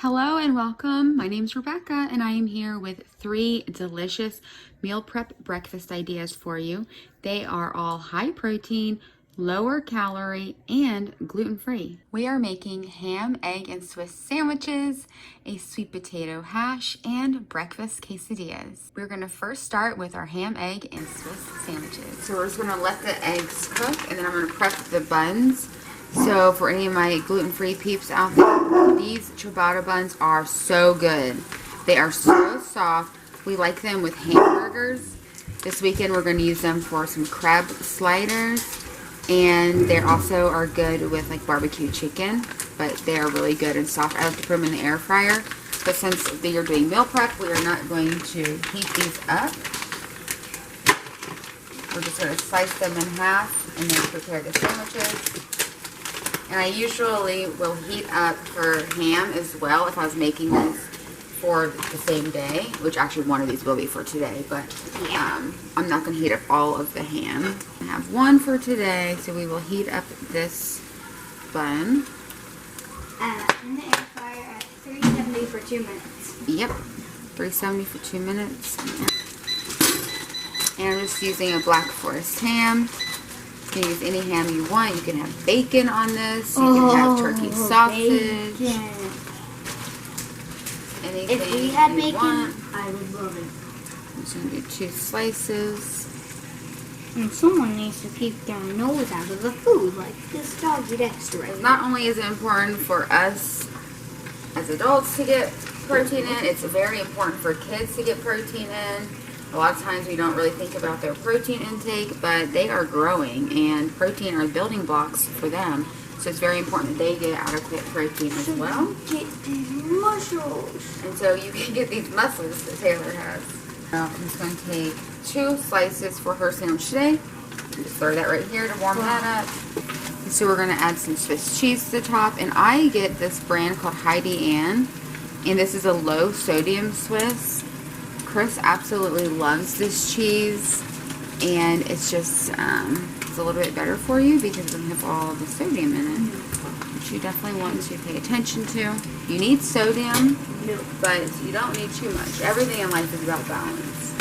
Hello and welcome. My name is Rebecca and I am here with 3 delicious meal prep breakfast ideas for you. They are all high protein, lower calorie, and gluten-free. We are making ham, egg, and Swiss sandwiches, a sweet potato hash, and breakfast quesadillas. We're going to first start with our ham, egg, and Swiss sandwiches. So we're just going to let the eggs cook and then I'm going to prep the buns. So for any of my gluten-free peeps out there, these ciabatta buns are so good. They are so soft. We like them with hamburgers. This weekend we're going to use them for some crab sliders. And they also are good with like barbecue chicken. But they are really good and soft. I like to put them in the air fryer. But since you're doing meal prep, we are not going to heat these up. We're just going to slice them in half and then prepare the sandwiches. And I usually will heat up for ham as well if I was making this for the same day, which actually one of these will be for today, but I'm not going to heat up all of the ham. I have one for today, so we will heat up this bun. In the air fryer at 370 for 2 minutes. Yep, 370 for 2 minutes. And I'm just using a Black Forest ham. You can use any ham you want. You can have bacon on this. You can have turkey sausage. Bacon. Anything if we had you bacon, want. I would love it. I'm just going to do 2 slices. And someone needs to keep their nose out of the food, like this doggy Dexter right now. Not only is it important for us as adults to get protein in, it's very important for kids to get protein in. A lot of times we don't really think about their protein intake, but they are growing and protein are building blocks for them. So it's very important that they get adequate protein as well. Get these muscles. And so you can get these muscles that Taylor has. Now I'm just going to take 2 slices for her sandwich today. And just throw that right here to warm that up. And so we're going to add some Swiss cheese to the top. And I get this brand called Heidi Ann. And this is a low sodium Swiss. Chris absolutely loves this cheese, and it's just it's a little bit better for you because it doesn't have all the sodium in it, which you definitely want to pay attention to. You need sodium, but you don't need too much. Everything in life is about balance.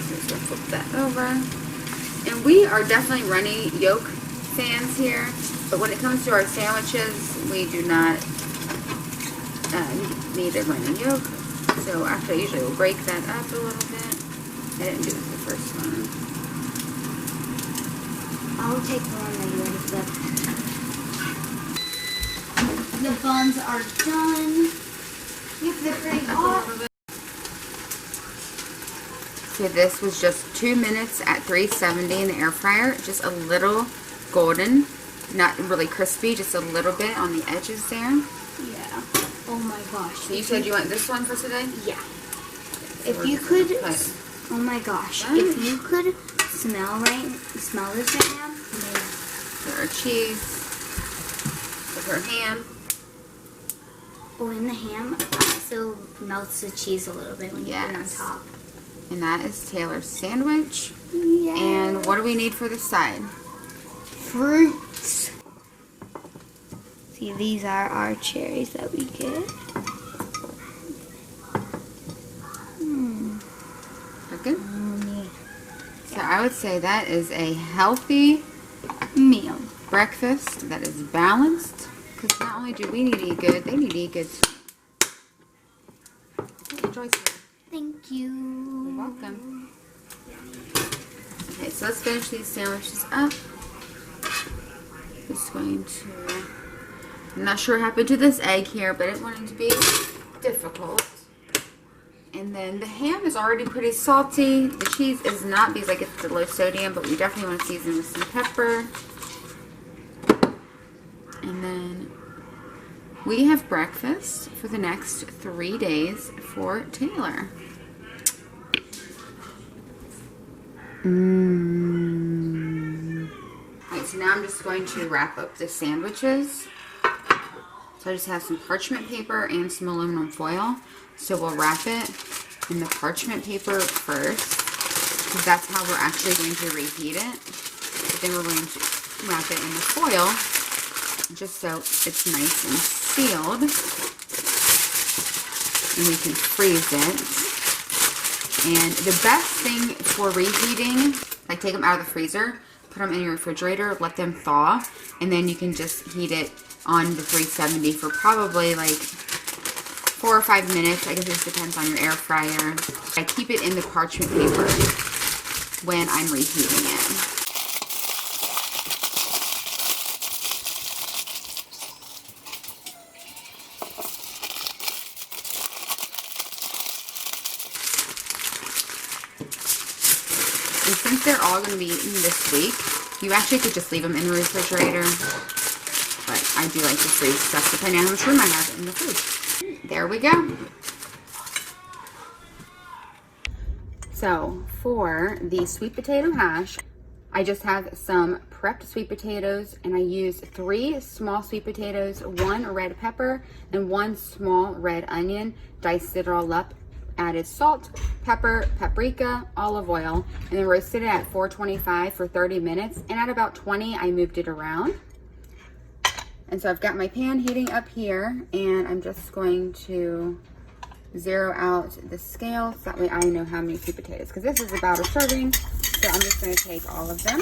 So just gonna flip that over, and we are definitely running yolk fans here, but when it comes to our sandwiches, we do not need a running yolk. So actually I usually will break that up a little bit. I didn't do it the first one. I'll take the one that you already flipped. The buns are done. Yep, they're pretty hot. So this was just 2 minutes at 370 in the air fryer. Just a little golden, not really crispy, just a little bit on the edges there. Yeah. Oh my gosh. So you said you want this one for today? Yeah. If you could, oh my gosh, if you could smell this right now. For our cheese, for our ham. Oh, and the ham also melts the cheese a little bit when you put it on top. And that is Taylor's sandwich. Yeah. And what do we need for the side? Fruits. See, these are our cherries that we get. Good? So I would say that is a healthy Meal. breakfast that is balanced. Because not only do we need to eat good, they need to eat good too. Enjoy some. Thank you. You're welcome. Okay, so let's finish these sandwiches up. Just going to... I'm not sure what happened to this egg here, but it wanted to be difficult. And then the ham is already pretty salty. The cheese is not because I get the low sodium, but we definitely want to season with some pepper. And then we have breakfast for the next 3 days for Taylor. Alright, so now I'm just going to wrap up the sandwiches. So I just have some parchment paper and some aluminum foil. So we'll wrap it in the parchment paper first, because that's how we're actually going to reheat it. But then we're going to wrap it in the foil just so it's nice and sealed. And we can freeze it. And the best thing for reheating, like take them out of the freezer, put them in your refrigerator, let them thaw, and then you can just heat it on the 370 for probably like 4 or 5 minutes. I guess it just depends on your air fryer. I keep it in the parchment paper when I'm reheating it. And since they're all going to be eaten this week, you actually could just leave them in the refrigerator. But I do like to freeze stuff depending on how much room I have in the fridge. There we go. So for the sweet potato hash, I just have some prepped sweet potatoes, and I use 3 small sweet potatoes, 1 red pepper, and 1 small red onion. Diced it all up, added salt, pepper, paprika, olive oil, and then roasted it at 425 for 30 minutes. And at about 20, I moved it around. And so I've got my pan heating up here, and I'm just going to zero out the scale so that way I know how many sweet potatoes, because this is about a serving. So I'm just going to take all of them,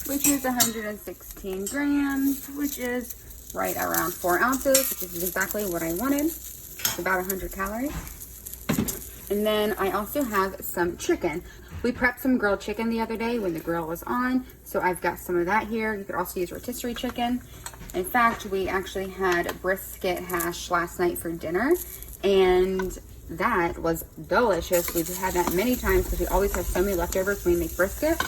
which is 116 grams, which is right around 4 ounces, which is exactly what I wanted. It's about 100 calories. And then I also have some chicken. We prepped some grilled chicken the other day when the grill was on, so I've got some of that here. You could also use rotisserie chicken. In fact, we actually had brisket hash last night for dinner, and that was delicious. We've had that many times because we always have so many leftovers when we make brisket.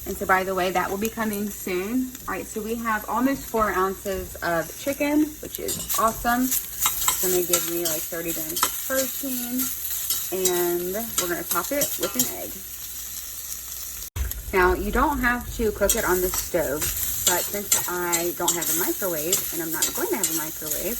And so, by the way, that will be coming soon. All right, so we have almost 4 ounces of chicken, which is awesome. It's going to give me like 30 grams of protein, and we're going to top it with an egg. Now, you don't have to cook it on the stove, but since I don't have a microwave, and I'm not going to have a microwave,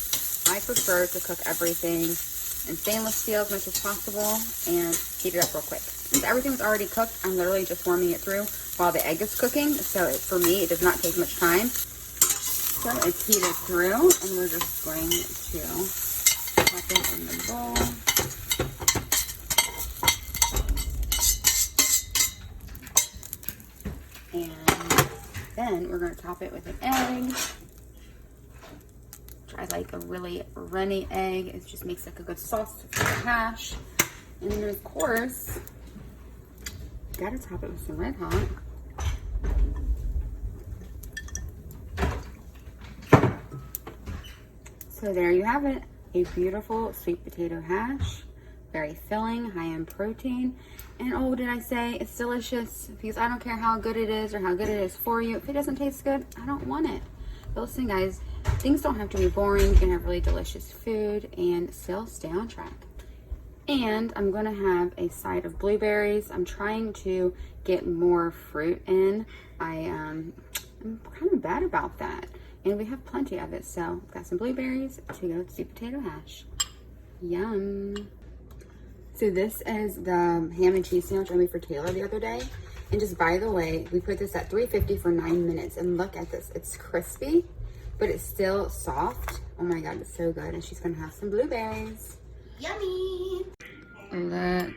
I prefer to cook everything in stainless steel as much as possible and heat it up real quick. Since everything's already cooked, I'm literally just warming it through while the egg is cooking, so for me, it does not take much time. So it's heated through, and we're just going to pop it in the bowl. And then we're going to top it with an egg. I like a really runny egg. It just makes like a good sauce for the hash. And then of course, gotta top it with some Red Hot. So there you have it. A beautiful sweet potato hash. Very filling, high in protein. And oh, did I say it's delicious? Because I don't care how good it is or how good it is for you. If it doesn't taste good, I don't want it. But listen, guys, things don't have to be boring. You can have really delicious food and still stay on track. And I'm going to have a side of blueberries. I'm trying to get more fruit in. I'm kind of bad about that. And we have plenty of it. So I've got some blueberries to go with sweet potato hash. Yum. So this is the ham and cheese sandwich I made for Taylor the other day. And just by the way, we put this at 350 for 9 minutes. And look at this. It's crispy, but it's still soft. Oh my God, it's so good. And she's going to have some blueberries. Yummy. Look.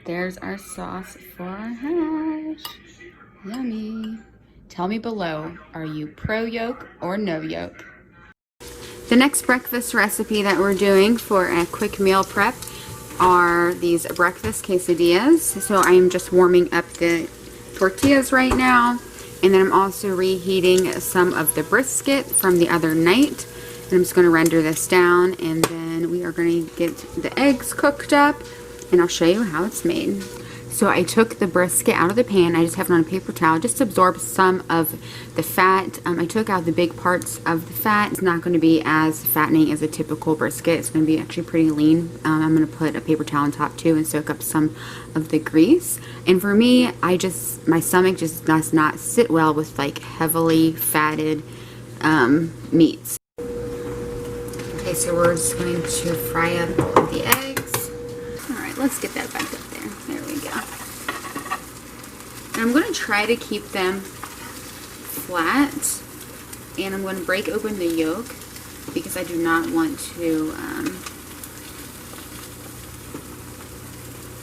There's our sauce for our hash. Yummy. Tell me below, are you pro yolk or no yolk? The next breakfast recipe that we're doing for a quick meal prep are these breakfast quesadillas. So I'm just warming up the tortillas right now, and then I'm also reheating some of the brisket from the other night. And I'm just going to render this down, and then we are going to get the eggs cooked up, and I'll show you how it's made. So I took the brisket out of the pan. I just have it on a paper towel just to absorb some of the fat. I took out the big parts of the fat. It's not going to be as fattening as a typical brisket. It's going to be actually pretty lean. I'm going to put a paper towel on top too and soak up some of the grease. And for me, my stomach just does not sit well with like heavily fatted meats. Okay, so we're just going to fry up the eggs. All right, let's get that back up there. There we go. And I'm going to try to keep them flat, and I'm going to break open the yolk because I do not want to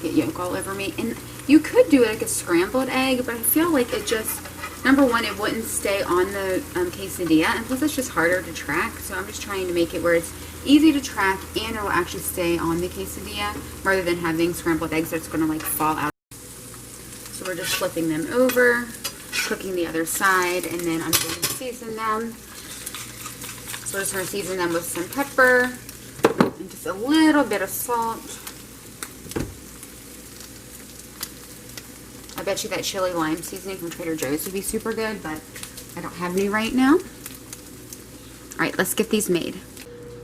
get yolk all over me. And you could do like a scrambled egg, but I feel like it just, number one, it wouldn't stay on the quesadilla, and plus it's just harder to track. So I'm just trying to make it where it's easy to track and it will actually stay on the quesadilla rather than having scrambled eggs that's going to like fall out. So we're just flipping them over, cooking the other side, and then I'm going to season them. So we're just going to season them with some pepper and just a little bit of salt. I bet you that chili lime seasoning from Trader Joe's would be super good, but I don't have any right now. All right, let's get these made.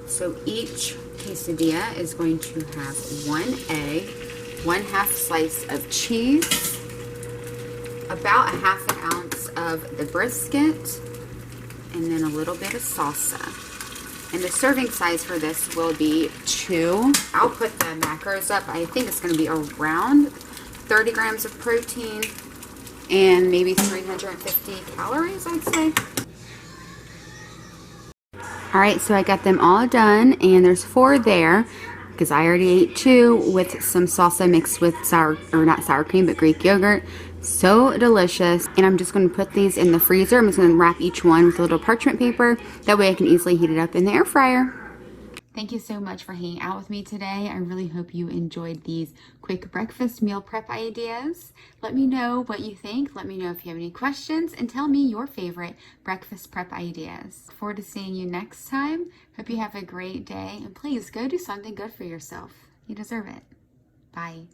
So each quesadilla is going to have 1 egg, 1/2 slice of cheese, about 1/2 ounce of the brisket, and then a little bit of salsa. And the serving size for this will be 2. I'll put the macros up. I think it's going to be around 30 grams of protein and maybe 350 calories, I'd say. All right, so I got them all done, and there's 4 there because I already ate 2 with some salsa mixed with not sour cream, but Greek yogurt. So delicious. And I'm just going to put these in the freezer. I'm just going to wrap each one with a little parchment paper. That way I can easily heat it up in the air fryer. Thank you so much for hanging out with me today. I really hope you enjoyed these quick breakfast meal prep ideas. Let me know what you think. Let me know if you have any questions, and tell me your favorite breakfast prep ideas. Look forward to seeing you next time. Hope you have a great day, and please go do something good for yourself. You deserve it. Bye.